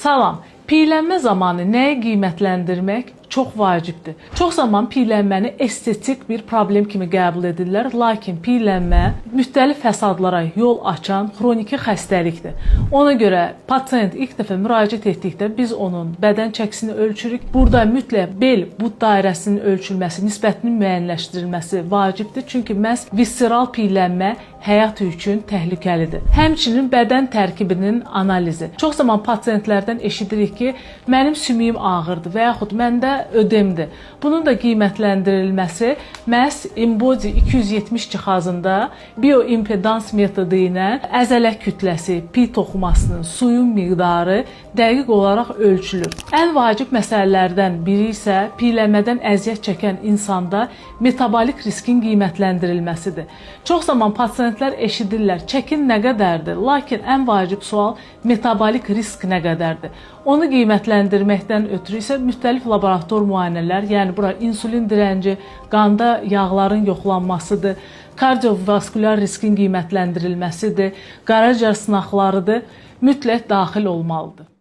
Salam. Piyələnmə zamanı nəyi qiymətləndirmək çox vacibdir. Çox zaman piyələnməni estetik bir problem kimi qəbul edirlər, lakin piyələnmə müxtəlif fəsadlara yol açan xroniki xəstəlikdir. Ona görə pasiyent ilk dəfə müraciət etdikdə biz onun bədən çəkisini ölçürük. Burada mütləq bel bud dairəsinin ölçülməsi, nisbətinin müəyyənləşdirilməsi vacibdir. Çünki məhz visceral piyələnmə həyat üçün təhlükəlidir. Həmçinin bədən tərkibinin analizi. Çox zaman pasiyentlərdən eşidirik ki, mənim sümüyüm ağırdır və yaxud məndə ödemdir. Bunun da qiymətləndirilməsi məhz InBody 270 cihazında bioimpedans metodu ilə əzələ kütləsi, pi toxumasının, suyun miqdarı dəqiq olaraq ölçülür. Ən vacib məsələlərdən biri isə piyələnmədən əziyyət çəkən insanda metabolik riskin qiymətləndirilməsidir. Çox zaman pasiyentlər eşidirlər, çəkin nə qədərdir? Lakin ən vacib sual metabolik risk nə qədərdir? Onu qiymətləndirməkdən ötürü isə müxtəlif laborator müayinələr, yəni bura insulin dirənci, qanda yağların yoxlanmasıdır, kardiovaskulyar riskin qiymətləndirilməsidir, qaraciyər sınaqlarıdır, mütləq daxil olmalıdır.